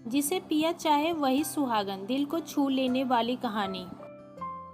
जिसे पिया चाहे वही सुहागन, दिल को छू लेने वाली कहानी।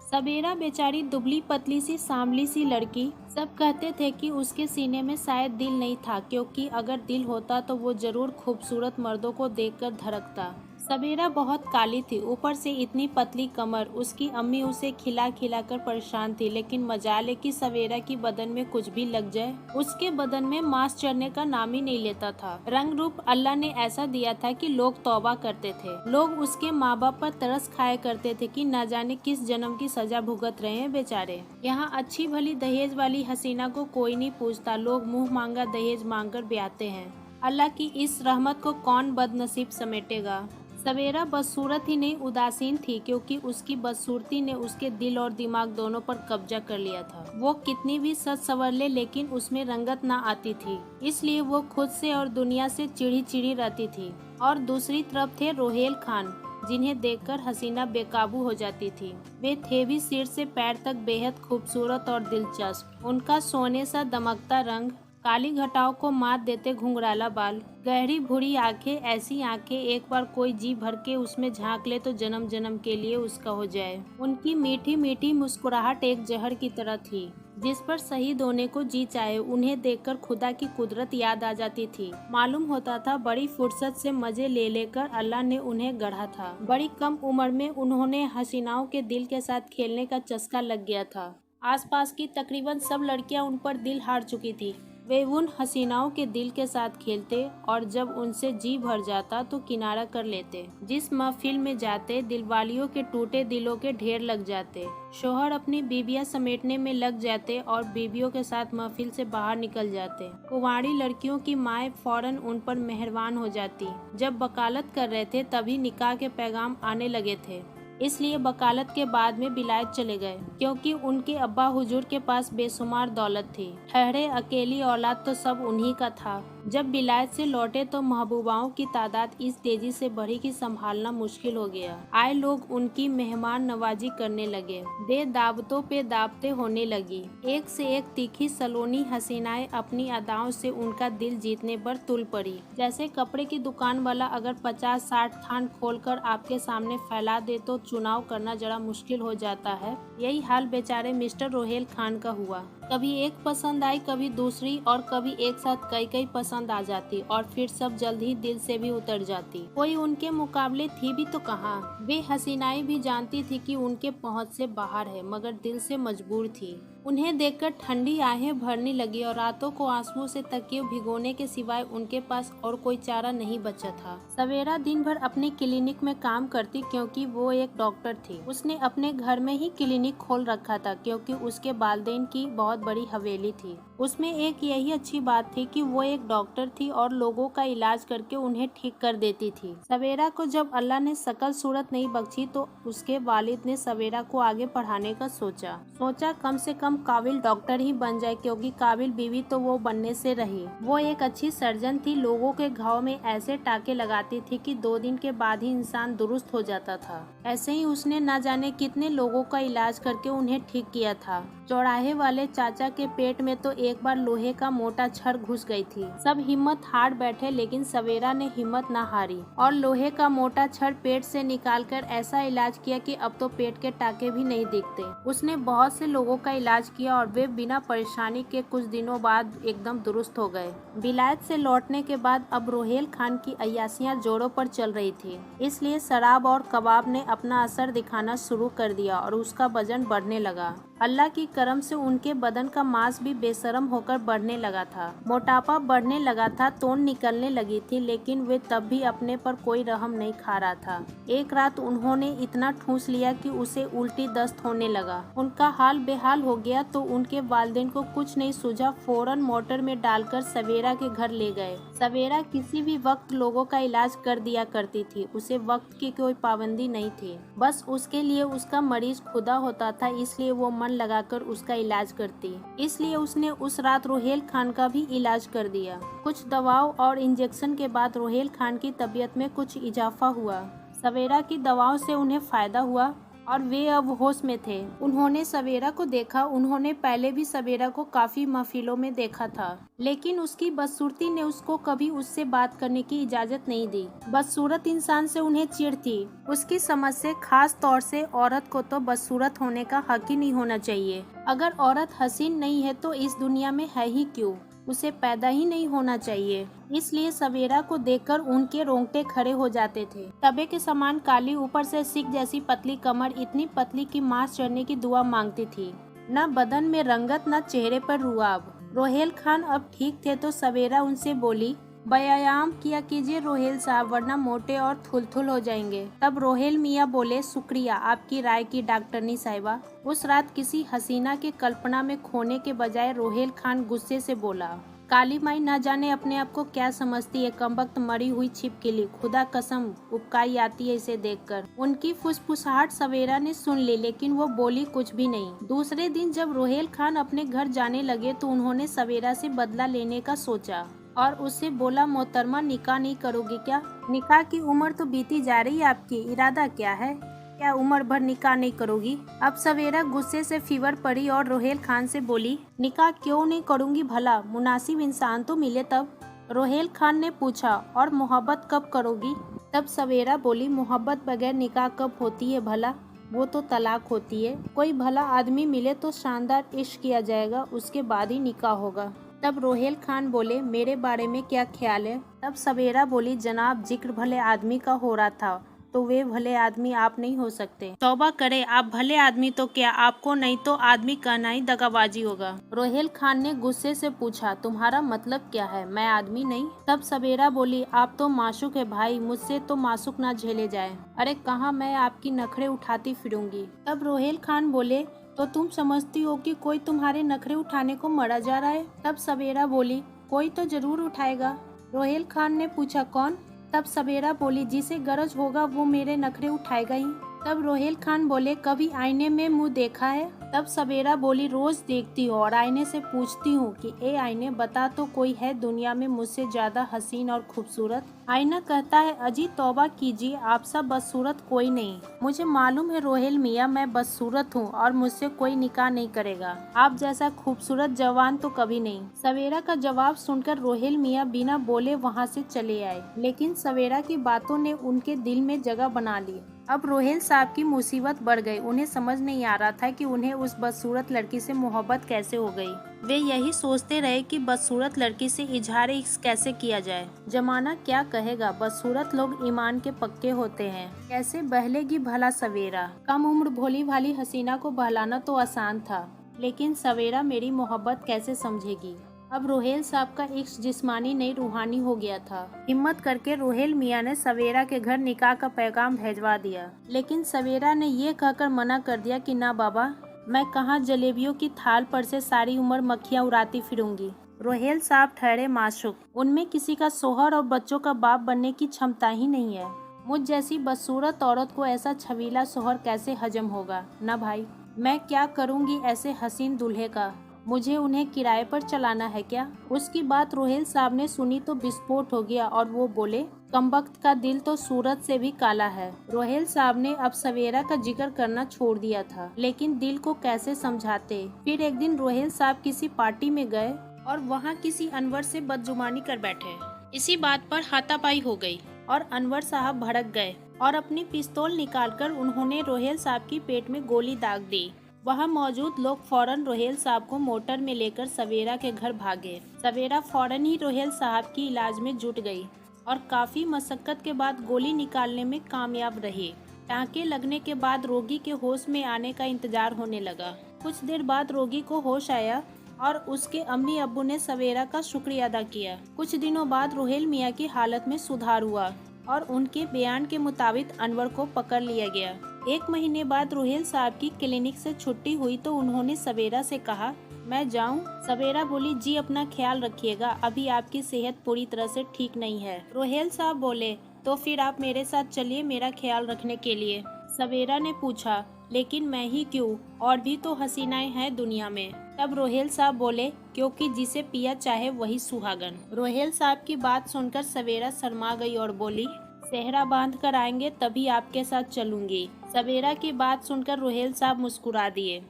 सबेरा बेचारी दुबली पतली सी सांवली सी लड़की। सब कहते थे कि उसके सीने में शायद दिल नहीं था, क्योंकि अगर दिल होता तो वो जरूर खूबसूरत मर्दों को देखकर धड़कता। सबेरा बहुत काली थी, ऊपर से इतनी पतली कमर। उसकी अम्मी उसे खिला खिला कर परेशान थी, लेकिन मजाल है कि सबेरा की बदन में कुछ भी लग जाए, उसके बदन में मांस चढ़ने का नाम ही नहीं लेता था। रंग रूप अल्लाह ने ऐसा दिया था कि लोग तौबा करते थे। लोग उसके माँ बाप पर तरस खाया करते थे कि न जाने किस जन्म की सजा भुगत रहे हैं बेचारे। यहाँ अच्छी भली दहेज वाली हसीना को कोई नहीं पूछता, लोग मुंह मांगा दहेज मांगकर ब्याहते हैं। अल्लाह की इस रहमत को कौन बदनसीब समेटेगा। सवेरा बदसूरत ही नहीं उदासीन थी, क्योंकि उसकी बदसूरती ने उसके दिल और दिमाग दोनों पर कब्जा कर लिया था। वो कितनी भी सज सवर ले, लेकिन उसमें रंगत ना आती थी, इसलिए वो खुद से और दुनिया से चिड़ी चिड़ी रहती थी। और दूसरी तरफ थे रोहेल खान, जिन्हें देखकर हसीना बेकाबू हो जाती थी। वे थे भी सिर से पैर तक बेहद खूबसूरत और दिलचस्प। उनका सोने सा दमकता रंग, काली घटाओं को मात देते घुंघराला बाल, गहरी भूरी आंखें, ऐसी आंखें एक बार कोई जी भर के उसमें झांक ले तो जन्म जन्म के लिए उसका हो जाए। उनकी मीठी मीठी मुस्कुराहट एक जहर की तरह थी, जिस पर शहीद होने को जी चाहे। उन्हें देखकर खुदा की कुदरत याद आ जाती थी। मालूम होता था बड़ी फुर्सत से मजे ले लेकर अल्लाह ने उन्हें गढ़ा था। बड़ी कम उम्र में उन्होंने हसीनाओं के दिल के साथ खेलने का चस्का लग गया था। आसपास की तकरीबन सब लड़कियां उन पर दिल हार चुकी थी। वे उन हसीनाओं के दिल के साथ खेलते और जब उनसे जी भर जाता तो किनारा कर लेते। जिस महफिल में जाते दिलवालियों के टूटे दिलों के ढेर लग जाते। शोहर अपनी बीबियां समेटने में लग जाते और बीबियों के साथ महफिल से बाहर निकल जाते। कुंवारी लड़कियों की माएँ फौरन उन पर मेहरबान हो जाती। जब वकालत कर रहे थे तभी निकाह के पैगाम आने लगे थे, इसलिए वकालत के बाद में बिलायत चले गए, क्योंकि उनके अब्बा हुजूर के पास बेशुमार दौलत थी। ठहरे अकेली औलाद तो सब उन्हीं का था। जब बिलायत से लौटे तो महबूबाओं की तादाद इस तेजी से बढ़ी कि संभालना मुश्किल हो गया। आए लोग उनकी मेहमान नवाजी करने लगे। दे दावतों पे दावतें होने लगी। एक से एक तीखी सलोनी हसीनाएं अपनी अदाओं से उनका दिल जीतने पर तुल पड़ी। जैसे कपड़े की दुकान वाला अगर 50-60 थान खोलकर आपके सामने फैला दे तो चुनाव करना जरा मुश्किल हो जाता है। यही हाल बेचारे मिस्टर रोहेल खान का हुआ। कभी एक पसंद आई, कभी दूसरी, और कभी एक साथ कई कई पसंद आ जाती, और फिर सब जल्द ही दिल से भी उतर जाती। कोई उनके मुकाबले थी भी तो कहाँ। वे हसीनाएं भी जानती थी कि उनके पहुंच से बाहर है, मगर दिल से मजबूर थी। उन्हें देखकर ठंडी आहें भरने लगी और रातों को आंसुओं से तकिए भिगोने के सिवाय उनके पास और कोई चारा नहीं बचा था। सवेरा दिन भर अपने क्लिनिक में काम करती, क्योंकि वो एक डॉक्टर थी। उसने अपने घर में ही क्लिनिक खोल रखा था, क्योंकि उसके वालिदैन की बहुत बड़ी हवेली थी। उसमें एक यही अच्छी बात थी कि वो एक डॉक्टर थी और लोगों का इलाज करके उन्हें ठीक कर देती थी। सवेरा को जब अल्लाह ने शकल सूरत नहीं बख्शी तो उसके वालिद ने सवेरा को आगे पढ़ाने का सोचा कम से कम काबिल डॉक्टर ही बन जाए, क्योंकि काबिल बीवी तो वो बनने से रही। वो एक अच्छी सर्जन थी। लोगों के घाव में ऐसे टाके लगाती थी कि 2 दिन के बाद ही इंसान दुरुस्त हो जाता था। ऐसे ही उसने न जाने कितने लोगों का इलाज करके उन्हें ठीक किया था। चौराहे वाले चाचा के पेट में तो एक बार लोहे का मोटा छड़ घुस गई थी। सब हिम्मत हार बैठे, लेकिन सवेरा ने हिम्मत न हारी और लोहे का मोटा छड़ पेट से निकालकर ऐसा इलाज किया कि अब तो पेट के टाके भी नहीं दिखते। उसने बहुत से लोगों का इलाज किया और वे बिना परेशानी के कुछ दिनों बाद एकदम दुरुस्त हो गए। विलायत से लौटने के बाद अब रोहेल खान की अय्यासियां जोरों पर चल रही थी, इसलिए शराब और कबाब ने अपना असर दिखाना शुरू कर दिया और उसका वजन बढ़ने लगा। अल्लाह की करम से उनके बदन का मांस भी बेशरम होकर बढ़ने लगा था। मोटापा बढ़ने लगा था, तोन निकलने लगी थी, लेकिन वे तब भी अपने पर कोई रहम नहीं खा रहा था। एक रात उन्होंने इतना ठूंस लिया कि उसे उल्टी दस्त होने लगा। उनका हाल बेहाल हो गया तो उनके वालिदैन को कुछ नहीं सूझा, फौरन मोटर में डालकर सवेरा के घर ले गए। सवेरा किसी भी वक्त लोगों का इलाज कर दिया करती थी। उसे वक्त की कोई पाबंदी नहीं थी, बस उसके लिए उसका मरीज खुदा होता था, इसलिए वो मन लगाकर उसका इलाज करती। इसलिए उसने उस रात रोहेल खान का भी इलाज कर दिया। कुछ दवाओं और इंजेक्शन के बाद रोहेल खान की तबीयत में कुछ इजाफा हुआ। सवेरा की दवाओं से उन्हें फायदा हुआ और वे अब होश में थे। उन्होंने सवेरा को देखा। उन्होंने पहले भी सवेरा को काफी महफिलों में देखा था, लेकिन उसकी बदसूरती ने उसको कभी उससे बात करने की इजाजत नहीं दी। बदसूरत इंसान से उन्हें चिढ़ थी। उसकी समझ से खास तौर से औरत को तो बदसूरत होने का हक ही नहीं होना चाहिए। अगर औरत हसीन नहीं है तो इस दुनिया में है ही क्यों? उसे पैदा ही नहीं होना चाहिए। इसलिए सवेरा को देखकर उनके रोंगटे खड़े हो जाते थे। तबे के समान काली, ऊपर से सिक जैसी पतली कमर, इतनी पतली कि मांस चढ़ने की दुआ मांगती थी। न बदन में रंगत, न चेहरे पर रुआब। रोहेल खान अब ठीक थे तो सवेरा उनसे बोली, व्यायाम किया कीजिए रोहेल साहब, वरना मोटे और थुलथुल हो जाएंगे। तब रोहेल मियाँ बोले, शुक्रिया आपकी राय की डॉक्टरनी साहिबा। उस रात किसी हसीना के कल्पना में खोने के बजाय रोहेल खान गुस्से से बोला, काली माई न जाने अपने आप को क्या समझती है, कमबख्त मरी हुई छिपकली, खुदा कसम उबकाई आती है इसे देखकर। उनकी फुसफुसाहट सवेरा ने सुन ली, लेकिन वो बोली कुछ भी नहीं। दूसरे दिन जब रोहेल खान अपने घर जाने लगे तो उन्होंने सवेरा से बदला लेने का सोचा और उससे बोला, मोहतरमा निकाह नहीं करोगी क्या? निकाह की उम्र तो बीती जा रही है, आपकी इरादा क्या है? क्या उम्र भर निकाह नहीं करोगी? अब सवेरा गुस्से से फीवर पड़ी और रोहेल खान से बोली, निकाह क्यों नहीं करूंगी भला? मुनासिब इंसान तो मिले तब। रोहेल खान ने पूछा, और मोहब्बत कब करोगी? तब सवेरा बोली, मोहब्बत बगैर निकाह कब होती है भला? वो तो तलाक होती है। कोई भला आदमी मिले तो शानदार इश्क किया जाएगा, उसके बाद ही निकाह होगा। तब रोहेल खान बोले, मेरे बारे में क्या ख्याल है? तब सवेरा बोली, जनाब जिक्र भले आदमी का हो रहा था, तो वे भले आदमी आप नहीं हो सकते। तौबा करे, आप भले आदमी तो क्या, आपको नहीं तो आदमी कहना ही दगाबाजी होगा। रोहेल खान ने गुस्से से पूछा, तुम्हारा मतलब क्या है? मैं आदमी नहीं? तब सवेरा बोली, आप तो माशूक है भाई, मुझसे तो माशूक ना झेले जाए। अरे कहाँ मैं आपकी नखरे उठाती फिरूंगी। तब रोहेल खान बोले, तो तुम समझती हो कि कोई तुम्हारे नखरे उठाने को मरा जा रहा है? तब सवेरा बोली, कोई तो जरूर उठाएगा। रोहेल खान ने पूछा, कौन? तब सवेरा बोली, जिसे गरज होगा वो मेरे नखरे उठाएगा ही। तब रोहेल खान बोले, कभी आईने में मुंह देखा है? तब सवेरा बोली, रोज देखती हूँ और आईने से पूछती हूँ कि ए आईने, बता तो कोई है दुनिया में मुझसे ज्यादा हसीन और खूबसूरत? आईना कहता है, अजी तौबा कीजिए, आप सब बदसूरत कोई नहीं। मुझे मालूम है रोहेल मियाँ, मैं बदसूरत हूँ और मुझसे कोई निकाह नहीं करेगा। आप जैसा खूबसूरत जवान तो कभी नहीं। सवेरा का जवाब सुनकर रोहेल मियाँ बिना बोले वहाँ से चले आए, लेकिन सवेरा की बातों ने उनके दिल में जगह बना ली। अब रोहेल साहब की मुसीबत बढ़ गई। उन्हें समझ नहीं आ रहा था कि उन्हें उस बदसूरत लड़की से मोहब्बत कैसे हो गई। वे यही सोचते रहे कि बदसूरत लड़की से इजहार इश्क कैसे किया जाए। जमाना क्या कहेगा, बदसूरत लोग ईमान के पक्के होते हैं। कैसे बहलेगी भला सवेरा? कम उम्र भोली भाली हसीना को बहलाना तो आसान था, लेकिन सवेरा मेरी मोहब्बत कैसे समझेगी? अब रोहेल साहब का इश्क जिस्मानी नहीं रूहानी हो गया था। हिम्मत करके रोहेल मियाँ ने सवेरा के घर निकाह का पैगाम भेजवा दिया, लेकिन सवेरा ने ये कहकर मना कर दिया कि ना बाबा, मैं कहाँ जलेबियों की थाल पर से सारी उम्र मक्खियाँ उड़ाती फिरूंगी। रोहेल साहब ठहरे माशूक। उनमें किसी का सोहर और बच्चों का बाप बनने की क्षमता ही नहीं है। मुझ जैसी बदसूरत औरत को ऐसा छबीला सोहर कैसे हजम होगा? ना भाई, मैं क्या करूँगी ऐसे हसीन दूल्हे का? मुझे उन्हें किराए पर चलाना है क्या? उसकी बात रोहेल साहब ने सुनी तो विस्फोट हो गया और वो बोले, कमबख्त का दिल तो सूरत से भी काला है। रोहेल साहब ने अब सवेरा का जिक्र करना छोड़ दिया था, लेकिन दिल को कैसे समझाते। फिर एक दिन रोहेल साहब किसी पार्टी में गए और वहाँ किसी अनवर से बदजुबानी कर बैठे। इसी बात पर हाथापाई हो गई और अनवर साहब भड़क गए और अपनी पिस्तौल निकालकर उन्होंने रोहेल साहब की पेट में गोली दाग दी। वहाँ मौजूद लोग फौरन रोहेल साहब को मोटर में लेकर सवेरा के घर भागे। सवेरा फौरन ही रोहेल साहब की इलाज में जुट गई और काफ़ी मशक्कत के बाद गोली निकालने में कामयाब रही। टाँके लगने के बाद रोगी के होश में आने का इंतजार होने लगा। कुछ देर बाद रोगी को होश आया और उसके अम्मी अब्बू ने सवेरा का शुक्रिया अदा किया। कुछ दिनों बाद रोहेल मियाँ की हालत में सुधार हुआ और उनके बयान के मुताबिक अनवर को पकड़ लिया गया। 1 महीने बाद रोहेल साहब की क्लिनिक से छुट्टी हुई तो उन्होंने सवेरा से कहा, मैं जाऊं? सवेरा बोली, जी अपना ख्याल रखिएगा, अभी आपकी सेहत पूरी तरह से ठीक नहीं है। रोहेल साहब बोले, तो फिर आप मेरे साथ चलिए मेरा ख्याल रखने के लिए। सवेरा ने पूछा, लेकिन मैं ही क्यों? और भी तो हसीनाएं हैं दुनिया में। तब रोहेल साहब बोले, क्योंकि जिसे पिया चाहे वही सुहागन। रोहेल साहब की बात सुनकर सवेरा शर्मा गई और बोली, सेहरा बांध कर आएंगे तभी आपके साथ चलूंगी। सवेरा की बात सुनकर रुहेल साहब मुस्कुरा दिए।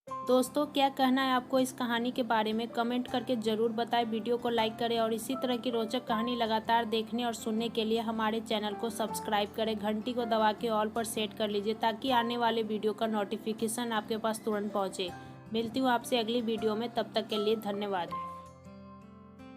दोस्तों, क्या कहना है आपको इस कहानी के बारे में? कमेंट करके ज़रूर बताएं। वीडियो को लाइक करें और इसी तरह की रोचक कहानी लगातार देखने और सुनने के लिए हमारे चैनल को सब्सक्राइब करें। घंटी को दबा के ऑल पर सेट कर लीजिए ताकि आने वाले वीडियो का नोटिफिकेशन आपके पास तुरंत पहुंचे। मिलती हूँ आपसे अगली वीडियो में, तब तक के लिए धन्यवाद।